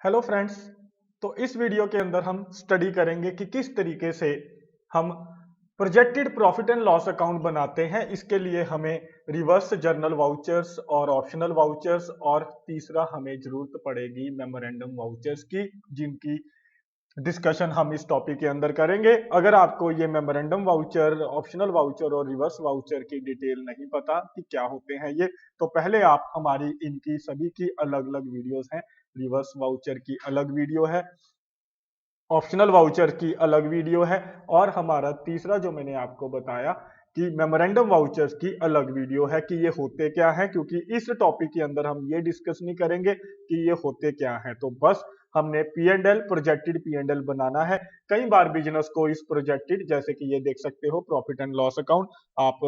Hello friends. तो इस video के अंदर हम स्टडी करेंगे कि किस तरीके से हम projected profit and loss account बनाते हैं। इसके लिए हमें रिवर्स जर्नल वाउचर्स और ऑप्शनल वाउचर्स और तीसरा हमें जरूरत पड़ेगी मेमोरेंडम वाउचर्स की, जिनकी डिस्कशन हम इस टॉपिक के अंदर करेंगे। अगर आपको ये मेमोरेंडम वाउचर, ऑप्शनल वाउचर और रिवर्स वाउचर की डिटेल नहीं पता कि क्या होते हैं ये, तो पहले आप हमारी इनकी सभी की अलग अलग वीडियोस हैं। रिवर्स वाउचर की अलग वीडियो है, ऑप्शनल वाउचर की अलग वीडियो है और हमारा तीसरा जो मैंने आपको बताया कि मेमोरेंडम वाउचर्स की अलग वीडियो है कि ये होते क्या है, क्योंकि इस टॉपिक के अंदर हम ये डिस्कस नहीं करेंगे कि ये होते क्या है। तो बस हमने P and L, projected P and L बनाना है। कई बार बिजनेस को इस प्रोजेक्टेड, जैसे कि ये देख सकते हो प्रॉफिट एंड लॉस अकाउंट, आप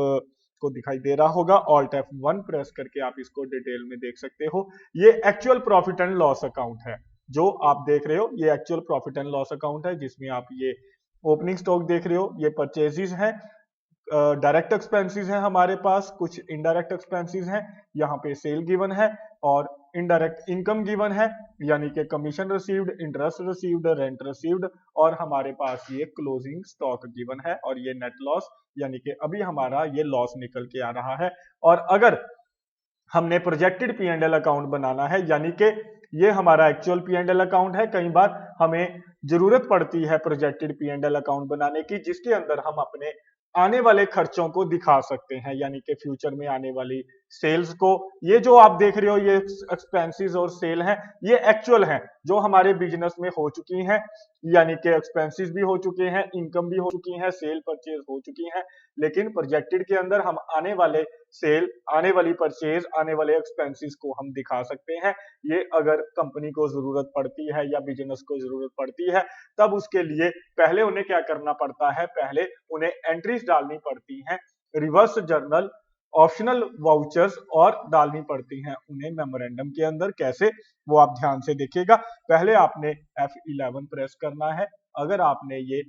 को दिखाई दे रहा होगा, ऑल्ट F1 प्रेस करके आप इसको डिटेल में देख सकते हो। ये actual profit and loss account है जो आप देख रहे हो। ये actual profit and loss account है जिसमें आप ये ओपनिंग स्टॉक देख रहे हो, ये परचेजेस हैं, डायरेक्ट एक्सपेंसेस हैं, हमारे पास कुछ इनडायरेक्ट एक्सपेंसेस हैं, यहाँ पे सेल गिवन है और इनडायरेक्ट इनकम गिवन है, यानी कि commission received, interest received, rent received, और हमारे पास ये क्लोजिंग स्टॉक गिवन है और ये नेट लॉस, यानी कि अभी हमारा ये लॉस निकल के आ रहा है। और अगर हमने projected P and L account बनाना है, यानी कि ये हमारा actual P and L account है, कई बार हमें जरूरत पड़ती है projected P and L account बनाने की जिसके अंदर हम अपने आने वाले खर्चों को दिखा सकते हैं, यानी कि फ्यूचर में आने वाली सेल्स को। ये जो आप देख रहे हो ये एक्सपेंसेस और सेल हैं, ये एक्चुअल हैं जो हमारे बिजनेस में हो चुकी हैं, यानी कि एक्सपेंसेस भी हो चुके हैं, इनकम भी हो चुकी है, सेल परचेज हो चुकी हैं। लेकिन प्रोजेक्टेड के अंदर हम आने वाले सेल, आने वाली परचेज, आने वाले एक्सपेंसेस को हम दिखा सकते हैं। ये अगर कंपनी को जरूरत पड़ती है या बिजनेस को जरूरत पड़ती है, तब उसके लिए पहले उन्हें क्या करना पड़ता है, पहले उन्हें एंट्रीज डालनी पड़ती हैं रिवर्स जर्नल, ऑप्शनल वाउचर्स और डालनी पड़ती हैं उन्हें मेमोरेंडम के अंदर। कैसे, वो आप ध्यान से देखिएगा। पहले आपने F11 प्रेस करना है। अगर आपने ये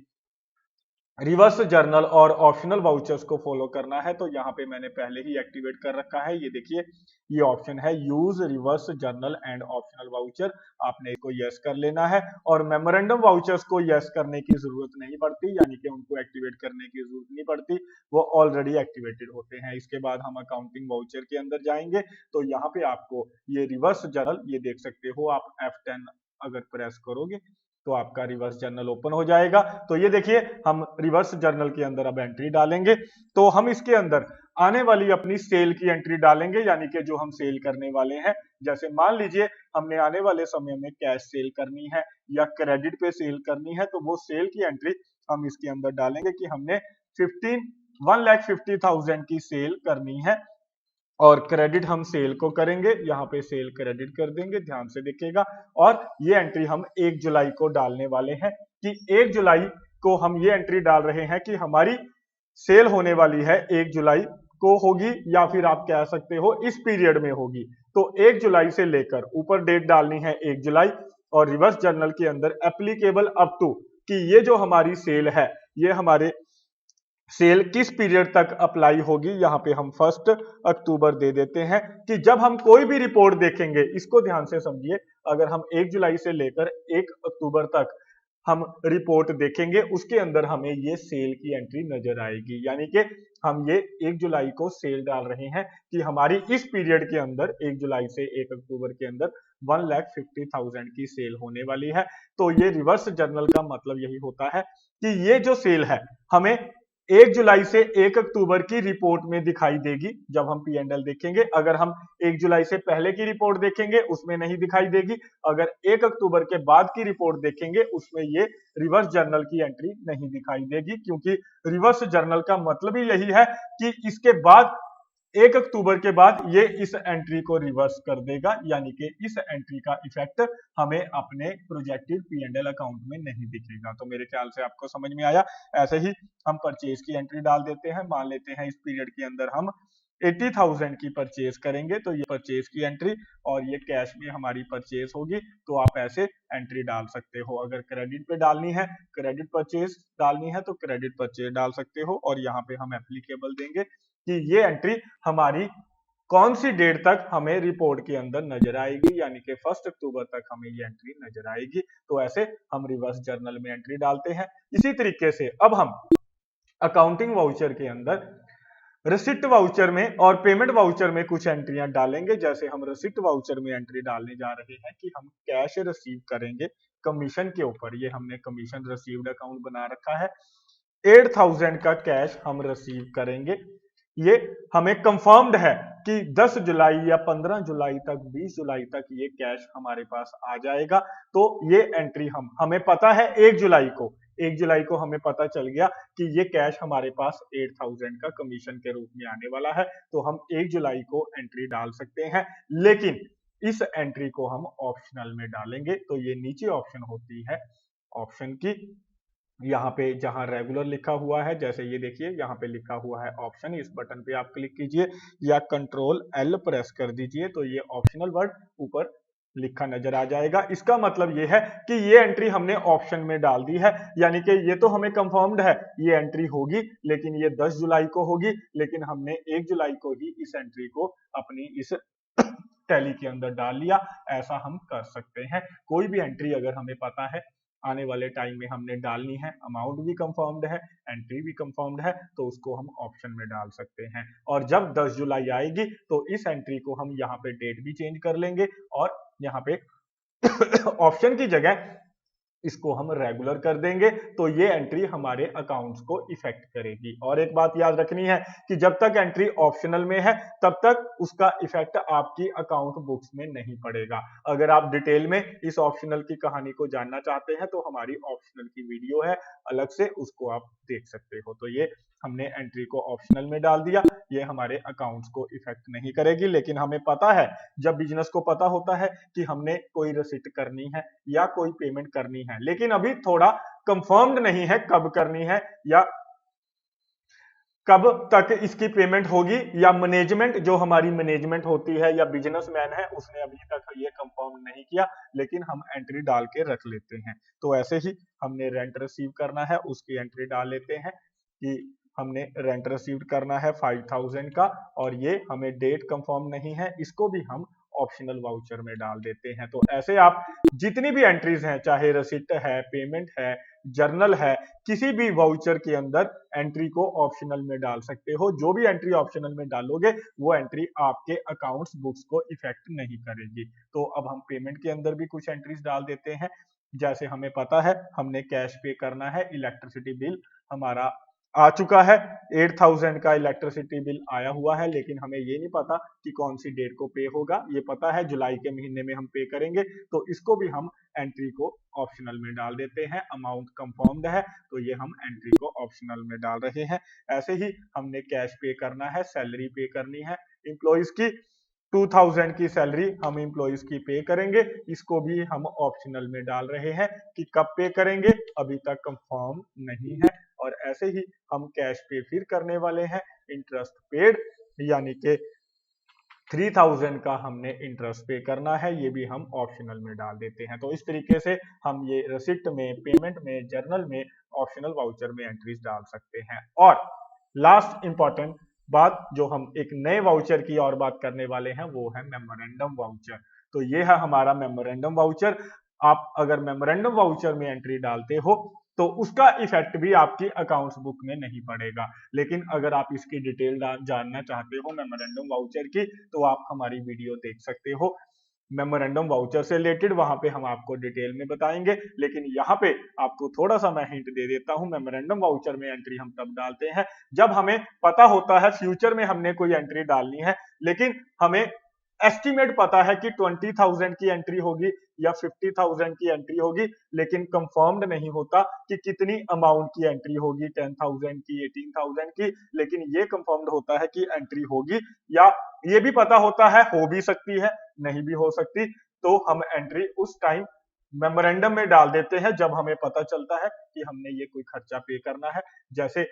रिवर्स जर्नल और ऑप्शनल वाउचर्स को फॉलो करना है तो यहाँ पे मैंने पहले ही एक्टिवेट कर रखा है। ये देखिए, ये ऑप्शन है use reverse journal and optional voucher, आपने इसको यस कर लेना है। और मेमोरेंडम वाउचर्स को यस करने की जरूरत नहीं पड़ती, यानी कि उनको एक्टिवेट करने की जरूरत नहीं पड़ती, वो ऑलरेडी एक्टिवेटेड होते हैं। इसके बाद हम अकाउंटिंग वाउचर के अंदर जाएंगे तो यहाँ पे आपको ये रिवर्स जर्नल, ये देख सकते हो आप, F10 अगर प्रेस करोगे तो आपका रिवर्स जर्नल ओपन हो जाएगा। तो ये देखिए, हम रिवर्स जर्नल के अंदर अब एंट्री डालेंगे। तो हम इसके अंदर आने वाली अपनी सेल की एंट्री डालेंगे, यानी कि जो हम सेल करने वाले हैं। जैसे मान लीजिए हमने आने वाले समय में कैश सेल करनी है या क्रेडिट पे सेल करनी है, तो वो सेल की एंट्री हम इसके अंदर डालेंगे कि हमने 1,50,000 की सेल करनी है और क्रेडिट हम सेल को करेंगे, यहाँ पे सेल क्रेडिट कर देंगे, ध्यान से देखिएगा। और ये एंट्री हम 1 जुलाई को डालने वाले हैं कि 1 जुलाई को हम ये एंट्री डाल रहे हैं कि हमारी सेल होने वाली है 1 जुलाई को होगी, या फिर आप कह सकते हो इस पीरियड में होगी। तो 1 जुलाई से लेकर ऊपर डेट डालनी है 1 जुलाई, और रिवर्स जर्नल के अंदर एप्लीकेबल अप टू, कि ये जो हमारी सेल है, ये हमारे सेल किस पीरियड तक अप्लाई होगी। यहाँ पे हम 1 अक्टूबर दे देते हैं कि जब हम कोई भी रिपोर्ट देखेंगे, इसको ध्यान से समझिए, अगर हम 1 जुलाई से लेकर 1 अक्टूबर तक हम रिपोर्ट देखेंगे, उसके अंदर हमें ये सेल की एंट्री नजर आएगी, यानी कि हम ये 1 जुलाई को सेल डाल रहे हैं कि हमारी इस पीरियड के अंदर 1 जुलाई से 1 अक्टूबर के अंदर 1,50,000 की सेल होने वाली है। तो ये रिवर्स जर्नल का मतलब यही होता है कि ये जो सेल है हमें 1 जुलाई से 1 अक्टूबर की रिपोर्ट में दिखाई देगी जब हम पी एंड एल देखेंगे। अगर हम 1 जुलाई से पहले की रिपोर्ट देखेंगे उसमें नहीं दिखाई देगी। अगर 1 अक्टूबर के बाद की रिपोर्ट देखेंगे उसमें ये रिवर्स जर्नल की एंट्री नहीं दिखाई देगी, क्योंकि रिवर्स जर्नल का मतलब ही यही है कि इसके बाद 1 अक्टूबर के बाद ये इस एंट्री को रिवर्स कर देगा, यानी कि इस एंट्री का इफेक्ट हमें अपने projected P and L account में नहीं दिखेगा। तो मेरे ख्याल से आपको समझ में आया। ऐसे ही हम परचेज की एंट्री डाल देते हैं। मान लेते हैं इस पीरियड के अंदर हम 80,000 की परचेज करेंगे, तो ये परचेज की एंट्री और ये कैश में हमारी परचेज होगी, तो आप ऐसे एंट्री डाल सकते हो। अगर क्रेडिट पे डालनी है, क्रेडिट परचेज डालनी है, तो क्रेडिट परचेज डाल सकते हो और यहाँ पे हम एप्लीकेबल देंगे कि ये एंट्री हमारी कौन सी डेट तक हमें रिपोर्ट के अंदर नजर आएगी, यानी कि 1 अक्टूबर तक हमें ये एंट्री नजर आएगी। तो ऐसे हम रिवर्स जर्नल में एंट्री डालते हैं। इसी तरीके से अब हम अकाउंटिंग वाउचर के अंदर रिसिप्ट वाउचर में और पेमेंट वाउचर में कुछ एंट्रियां डालेंगे। जैसे हम रिसिप्ट वाउचर में एंट्री डालने जा रहे हैं कि हम कैश रिसीव करेंगे कमीशन के ऊपर। ये हमने कमीशन रिसीव्ड अकाउंट बना रखा है। 8000 का कैश हम रिसीव करेंगे। ये हमें कंफर्म्ड है कि 10 जुलाई या 15 जुलाई तक, 20 जुलाई तक ये कैश हमारे पास आ जाएगा। तो ये एंट्री हमें पता है 1 जुलाई को, 1 जुलाई को हमें पता चल गया कि ये कैश हमारे पास 8000 का कमीशन के रूप में आने वाला है। तो हम 1 जुलाई को एंट्री डाल सकते हैं, लेकिन इस एंट्री को हम ऑप्शनल में डालेंगे। तो ये नीचे ऑप्शन होती है ऑप्शन की, यहाँ पे जहां रेगुलर लिखा हुआ है, जैसे ये देखिए यहाँ पे लिखा हुआ है ऑप्शन, इस बटन पे आप क्लिक कीजिए या कंट्रोल एल प्रेस कर दीजिए तो ये ऑप्शनल वर्ड ऊपर लिखा नजर आ जाएगा। इसका मतलब ये है कि ये एंट्री हमने ऑप्शन में डाल दी है, यानी कि ये तो हमें कंफर्म्ड है ये एंट्री होगी, लेकिन ये 10 जुलाई को होगी, लेकिन हमने 1 जुलाई को ही इस एंट्री को अपनी इस टैली के अंदर डाल लिया। ऐसा हम कर सकते हैं। कोई भी एंट्री अगर हमें पता है आने वाले टाइम में हमने डालनी है, अमाउंट भी कंफर्म्ड है, एंट्री भी कंफर्म्ड है, तो उसको हम ऑप्शन में डाल सकते हैं। और जब 10 जुलाई आएगी तो इस एंट्री को हम यहाँ पे डेट भी चेंज कर लेंगे और यहाँ पे ऑप्शन की जगह इसको हम रेगुलर कर देंगे। तो ये एंट्री हमारे अकाउंट्स को इफेक्ट करेगी। और एक बात याद रखनी है कि जब तक एंट्री ऑप्शनल में है तब तक उसका इफेक्ट आपकी अकाउंट बुक्स में नहीं पड़ेगा। अगर आप डिटेल में इस ऑप्शनल की कहानी को जानना चाहते हैं तो हमारी ऑप्शनल की वीडियो है अलग से, उसको आप देख सकते हो। तो ये हमने एंट्री को ऑप्शनल में डाल दिया, ये हमारे अकाउंट्स को इफेक्ट नहीं करेगी। लेकिन हमें पता है, जब बिजनेस को पता होता है कि हमने कोई रिसिप्ट करनी है या कोई पेमेंट करनी है, लेकिन अभी थोड़ा कंफर्म्ड नहीं है कब करनी है या कब तक इसकी पेमेंट होगी, या मैनेजमेंट जो हमारी मैनेजमेंट होती है या बिजनेसमैन है उसने अभी तक ये कंफर्म नहीं किया, लेकिन हम एंट्री डाल के रख लेते हैं। तो ऐसे ही हमने रेंट रिसीव करना है, उसकी एंट्री डाल लेते हैं कि हमने रेंट रिसीव करना है 5000 का, और ये हमें डेट कंफर्म नहीं है, इसको भी हम ऑप्शनल वाउचर में डाल देते हैं। तो ऐसे आप जितनी भी एंट्रीज हैं, चाहे रसीट है, पेमेंट है, जर्नल है, किसी भी वाउचर के अंदर एंट्री को ऑप्शनल में डाल सकते हो। जो भी एंट्री ऑप्शनल में डालोगे वो एंट्री आपके अकाउंट्स बुक्स को इफेक्ट नहीं करेगी। तो अब हम पेमेंट के अंदर भी कुछ एंट्रीज डाल देते हैं। जैसे हमें पता है हमने कैश पे करना है, इलेक्ट्रिसिटी बिल हमारा आ चुका है, 8000 का इलेक्ट्रिसिटी बिल आया हुआ है, लेकिन हमें ये नहीं पता कि कौन सी डेट को पे होगा। ये पता है जुलाई के महीने में हम पे करेंगे, तो इसको भी हम एंट्री को ऑप्शनल में डाल देते हैं। अमाउंट कंफर्म्ड है तो ये हम एंट्री को ऑप्शनल में डाल रहे हैं। ऐसे ही हमने कैश पे करना है, सैलरी पे करनी है एम्प्लॉइज की, 2000 की सैलरी हम एम्प्लॉइज की पे करेंगे, इसको भी हम ऑप्शनल में डाल रहे हैं कि कब पे करेंगे अभी तक कंफर्म नहीं है। और ऐसे ही हम कैश पे फिर करने वाले हैं, इंटरेस्ट पेड, यानी कि 3000 का हमने इंटरेस्ट पे करना है, ये भी हम ऑप्शनल में डाल देते हैं। तो इस तरीके से हम ये रिसिप्ट में, पेमेंट में, जर्नल में, ऑप्शनल वाउचर में एंट्रीज डाल सकते हैं। और लास्ट इंपॉर्टेंट बात जो हम एक नए वाउचर की और बात करने वाले हैं वो है मेमोरेंडम वाउचर। तो ये है हमारा मेमोरेंडम वाउचर। आप अगर मेमोरेंडम वाउचर में एंट्री डालते हो तो उसका इफेक्ट भी आपकी अकाउंट्स बुक में नहीं पड़ेगा। लेकिन अगर आप इसकी डिटेल जानना चाहते हो मेमोरेंडम वाउचर की, तो आप हमारी वीडियो देख सकते हो मेमोरेंडम वाउचर से रिलेटेड, वहां पे हम आपको डिटेल में बताएंगे। लेकिन यहाँ पे आपको थोड़ा सा मैं हिंट दे देता हूँ। मेमोरेंडम वाउचर में एंट्री हम तब डालते हैं जब हमें पता होता है फ्यूचर में हमने कोई एंट्री डालनी है, लेकिन हमें एस्टिमेट पता है कि 20,000 की एंट्री होगी या 50,000 की एंट्री होगी, लेकिन कंफर्म्ड नहीं होता कि कितनी अमाउंट की एंट्री होगी, 10,000 की, 18,000 की। लेकिन ये कंफर्म्ड होता है कि एंट्री होगी, या ये भी पता होता है हो भी सकती है, नहीं भी हो सकती। तो हम एंट्री उस टाइम मेमोरेंडम में डाल देते हैं जब हमें पता चलता है कि हमने ये कोई खर्चा पे करना है। जैसे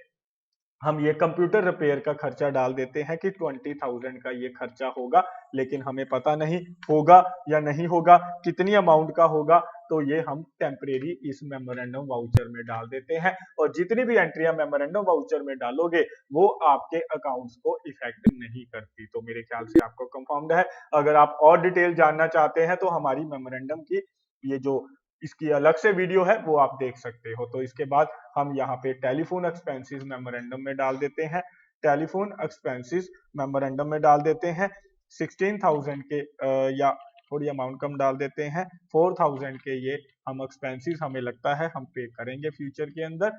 हम ये कंप्यूटर रिपेयर का खर्चा डाल देते हैं कि 20,000 का ये खर्चा होगा, लेकिन हमें पता नहीं होगा या नहीं होगा, कितनी अमाउंट का होगा, तो ये हम टेम्परेरी इस मेमोरेंडम वाउचर में डाल देते हैं। और जितनी भी एंट्रियां मेमोरेंडम वाउचर में डालोगे वो आपके अकाउंट्स को इफेक्ट नहीं करती। तो मेरे ख्याल से आपको कंफर्म्ड है। अगर आप और डिटेल जानना चाहते हैं तो हमारी मेमोरेंडम की ये जो इसकी अलग से वीडियो है वो आप देख सकते हो। तो इसके बाद हम यहाँ पे टेलीफोन एक्सपेंसेस मेमोरेंडम में डाल देते हैं। टेलीफोन एक्सपेंसेस मेमोरेंडम में डाल देते हैं 16,000 के या थोड़ी अमाउंट कम डाल देते हैं 4,000 के ये हम एक्सपेंसेस हमें लगता है हम पे करेंगे फ्यूचर के अंदर,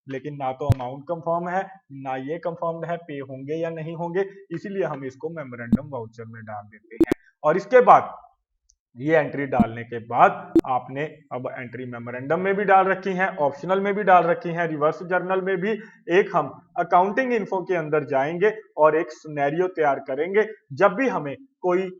लेकिन ना तो अमाउंट कंफर्म है ना ये कंफर्म्ड है पे होंगे या नहीं होंगे, इसीलिए हम इसको मेमोरेंडम वाउचर में डाल देते हैं। और इसके बाद ये एंट्री डालने के बाद आपने अब एंट्री मेमोरेंडम में भी डाल रखी है, ऑप्शनल में भी डाल रखी है, रिवर्स जर्नल में भी। एक हम अकाउंटिंग इन्फो के अंदर जाएंगे और एक सिनेरियो तैयार करेंगे। जब भी हमें कोई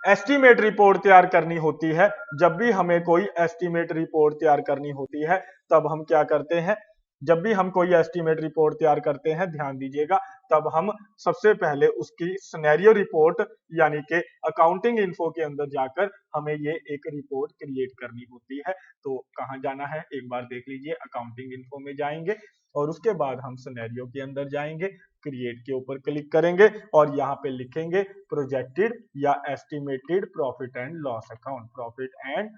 एस्टीमेट रिपोर्ट तैयार करनी होती है, जब भी हमें कोई एस्टीमेट रिपोर्ट तैयार करनी होती है, तब हम क्या करते हैं, जब भी हम कोई एस्टीमेट रिपोर्ट तैयार करते हैं, ध्यान दीजिएगा, तब हम सबसे पहले उसकी सिनेरियो रिपोर्ट यानी कि अकाउंटिंग इन्फो के अंदर जाकर हमें ये एक रिपोर्ट क्रिएट करनी होती है। तो कहाँ जाना है एक बार देख लीजिए, अकाउंटिंग इन्फो में जाएंगे और उसके बाद हम सिनेरियो के अंदर जाएंगे, क्रिएट के ऊपर क्लिक करेंगे और यहाँ पे लिखेंगे प्रोजेक्टेड या estimated profit and loss account, profit and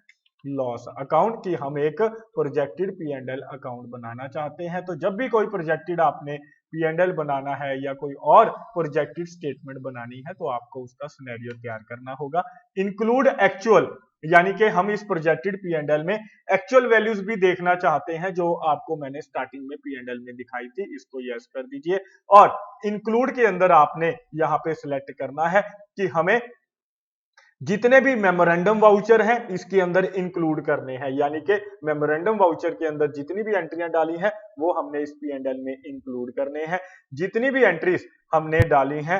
loss account की हम एक projected P and L account बनाना चाहते हैं। तो जब भी कोई प्रोजेक्टेड आपने पी एंड एल बनाना है या कोई और प्रोजेक्टेड स्टेटमेंट बनानी है तो आपको उसका सिनेरियो तैयार करना होगा। इंक्लूड एक्चुअल, यानी कि हम इस प्रोजेक्टेड पी एंड एल में एक्चुअल वैल्यूज भी देखना चाहते हैं जो आपको मैंने स्टार्टिंग में पी एंड एल में दिखाई थी, इसको यस कर दीजिए। और इंक्लूड के अंदर आपने यहाँ पे सिलेक्ट करना है कि हमें जितने भी मेमोरेंडम वाउचर हैं इसके अंदर इंक्लूड करने हैं, यानी कि मेमोरेंडम वाउचर के अंदर जितनी भी एंट्रियां डाली हैं वो हमने इस पी एंड एल में इंक्लूड करने हैं। जितनी भी एंट्रीज हमने डाली हैं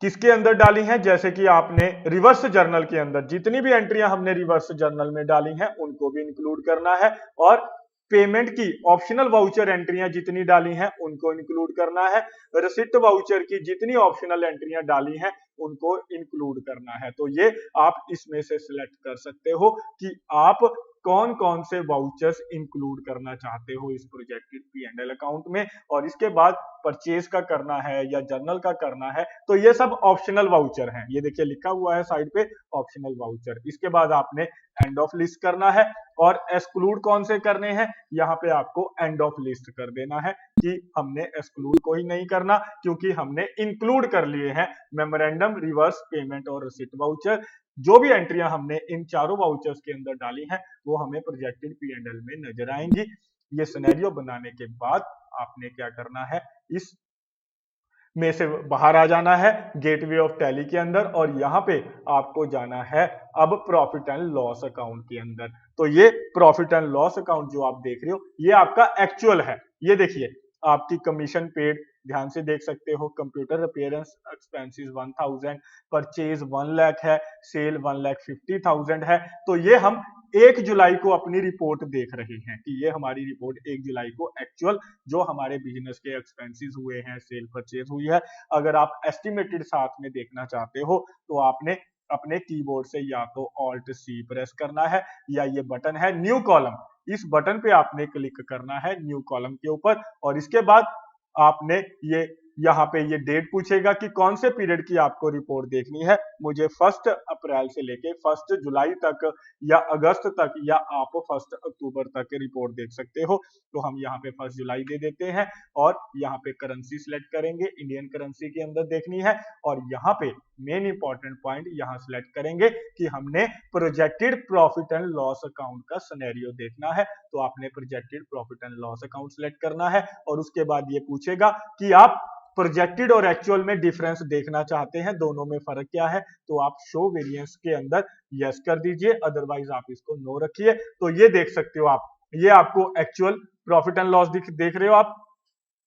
किसके अंदर डाली हैं, जैसे कि आपने रिवर्स जर्नल के अंदर जितनी भी एंट्रियां हमने रिवर्स जर्नल में डाली हैं उनको भी इंक्लूड करना है। और पेमेंट की ऑप्शनल वाउचर एंट्रियां जितनी डाली हैं उनको इंक्लूड करना है। रिसिप्ट वाउचर की जितनी ऑप्शनल एंट्रियां डाली हैं उनको इंक्लूड करना है। तो ये आप इसमें से सिलेक्ट कर सकते हो कि आप कौन कौन से वाउचर्स इंक्लूड करना चाहते हो इस projected P and L account में। और इसके बाद परचेज का करना है या जर्नल का करना है तो ये सब ऑप्शनल वाउचर हैं, ये देखिए लिखा हुआ है साइड पे ऑप्शनल वाउचर। इसके बाद आपने एंड ऑफ लिस्ट करना है और एक्सक्लूड कौन से करने हैं, यहाँ पे आपको एंड ऑफ लिस्ट कर देना है कि हमने एक्सक्लूड कोई नहीं करना क्योंकि हमने इंक्लूड कर लिए हैं मेमोरेंडम, रिवर्स, पेमेंट और रिसिप्ट वाउचर। जो भी एंट्रियां हमने इन चारों वाउचर्स के अंदर डाली हैं वो हमें प्रोजेक्टेड पी एंड एल में नजर आएंगी। ये सिनेरियो बनाने के बाद आपने क्या करना है, इस में से बाहर आ जाना है गेटवे ऑफ टैली के अंदर और यहाँ पे आपको जाना है अब प्रॉफिट एंड लॉस अकाउंट के अंदर। तो ये प्रॉफिट एंड लॉस अकाउंट जो आप देख रहे हो ये आपका एक्चुअल है। ये देखिए आपकी कमीशन पेड ध्यान से देख सकते हो, computer appearance expenses 1000, purchase 1 lakh है, सेल 1,50,000 है। तो ये हम 1 जुलाई को अपनी रिपोर्ट देख रहे हैं कि ये हमारी रिपोर्ट 1 जुलाई को एक्चुअल जो हमारे बिजनेस के एक्सपेंसेस हुए हैं, सेल परचेज हुई है। अगर आप एस्टिमेटेड साथ में देखना चाहते हो तो आपने अपने कीबोर्ड से या तो ऑल्ट सी प्रेस करना है या ये बटन है न्यू कॉलम, इस बटन पे आपने क्लिक करना है न्यू कॉलम के ऊपर। और इसके बाद आपने ये यहाँ पे ये डेट पूछेगा कि कौन से पीरियड की आपको रिपोर्ट देखनी है। मुझे 1 अप्रैल से लेके 1 जुलाई तक या अगस्त तक या आप 1 अक्टूबर तक रिपोर्ट देख सकते हो। तो हम यहाँ पे 1 जुलाई दे देते हैं और यहाँ पे करेंसी सिलेक्ट करेंगे, इंडियन करेंसी के अंदर देखनी है। और यहाँ पे मेन इंपॉर्टेंट पॉइंट यहाँ सिलेक्ट करेंगे कि हमने projected profit and loss account का सिनेरियो देखना है। तो आपने projected profit and loss account select करना है और उसके बाद ये पूछेगा कि आप प्रोजेक्टेड और एक्चुअल में डिफरेंस देखना चाहते हैं, दोनों में फर्क क्या है। तो आप शो वेरिएंस के अंदर यस कर दीजिए, अदरवाइज आप इसको नो रखिए। तो ये देख सकते हो आप, ये आपको एक्चुअल प्रॉफिट एंड लॉस देख रहे हो आप,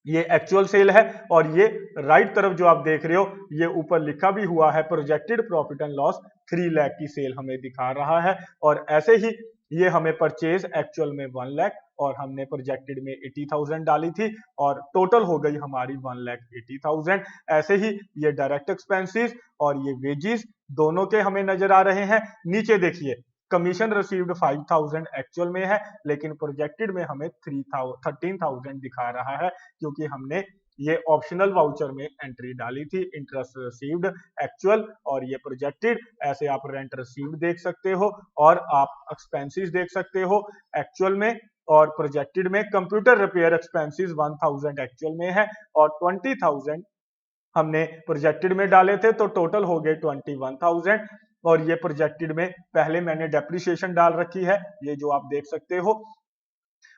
ये एक्चुअल सेल है। और ये राइट तरफ जो आप देख रहे हो ये ऊपर लिखा भी हुआ है projected profit and loss 3 lakh की सेल हमें दिखा रहा है। और ऐसे ही ये हमें परचेज एक्चुअल में 1 लाख और हमने प्रोजेक्टेड में 80,000 डाली थी और टोटल हो गई हमारी 1,80,000। ऐसे ही ये डायरेक्ट एक्सपेंसेस और ये वेजेस दोनों के हमें नजर आ रहे हैं। नीचे देखिए कमीशन रिसीव्ड 5,000 एक्चुअल में है, लेकिन प्रोजेक्टेड में हमें 13,000 दिखा रहा है क्योंकि हमने ये ऑप्शनल वाउचर में एंट्री डाली थी। इंटरेस्ट रिसीव्ड एक्चुअल और ये प्रोजेक्टेड। ऐसे आप रेंट रिसीव्ड देख सकते हो और आप एक्सपेंसेस देख सकते हो एक्चुअल में और प्रोजेक्टेड में। कंप्यूटर रिपेयर एक्सपेंसेस 1,000 एक्चुअल में है और 20,000 हमने प्रोजेक्टेड में डाले थे, तो टोटल हो गए 21,000। और ये प्रोजेक्टेड में पहले मैंने डेप्रिसिएशन डाल रखी है, ये जो आप देख सकते हो।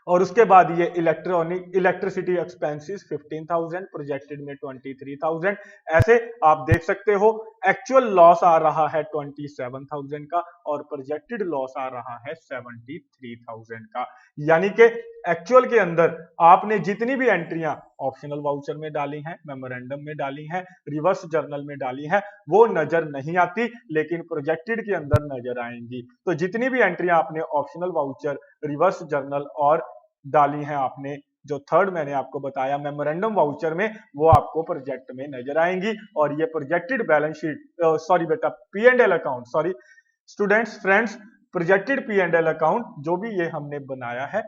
और उसके बाद ये इलेक्ट्रिसिटी एक्सपेंसेस 15,000, प्रोजेक्टेड में 23,000। ऐसे आप देख सकते हो एक्चुअल लॉस आ रहा है 27,000 का और प्रोजेक्टेड लॉस आ रहा है 73,000 का। यानी कि एक्चुअल के अंदर आपने जितनी भी एंट्रियां ऑप्शनल वाउचर में डाली हैं, मेमोरेंडम में डाली हैं, रिवर्स जर्नल में डाली हैं, वो नजर नहीं आती, लेकिन प्रोजेक्टेड के अंदर नजर आएंगी। तो जितनी भी एंट्रियां आपने ऑप्शनल वाउचर, रिवर्स जर्नल और डाली हैं आपने, जो थर्ड मैंने आपको बताया मेमोरेंडम वाउचर में, वो आपको प्रोजेक्ट में नजर आएंगी। और ये प्रोजेक्टेड बैलेंस शीट सॉरी बेटा P and L account, sorry students friends, projected P and L account जो भी ये हमने बनाया है,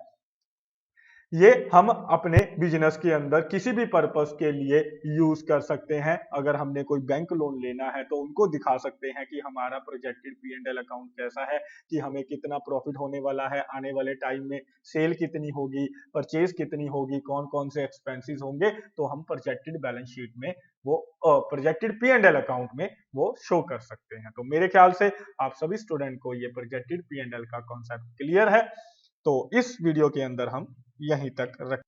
ये हम अपने बिजनेस के अंदर किसी भी पर्पस के लिए यूज कर सकते हैं। अगर हमने कोई बैंक लोन लेना है तो उनको दिखा सकते हैं कि हमारा projected P and L account कैसा है, कि हमें कितना प्रॉफिट होने वाला है आने वाले टाइम में, सेल कितनी होगी, परचेज कितनी होगी, कौन कौन से एक्सपेंसेस होंगे, तो हम प्रोजेक्टेड बैलेंस शीट में वो projected P and L account में वो शो कर सकते हैं। तो मेरे ख्याल से आप सभी स्टूडेंट को ये प्रोजेक्टेड पी एंड एल का कॉन्सेप्ट क्लियर है। तो इस वीडियो के अंदर हम यहीं तक रख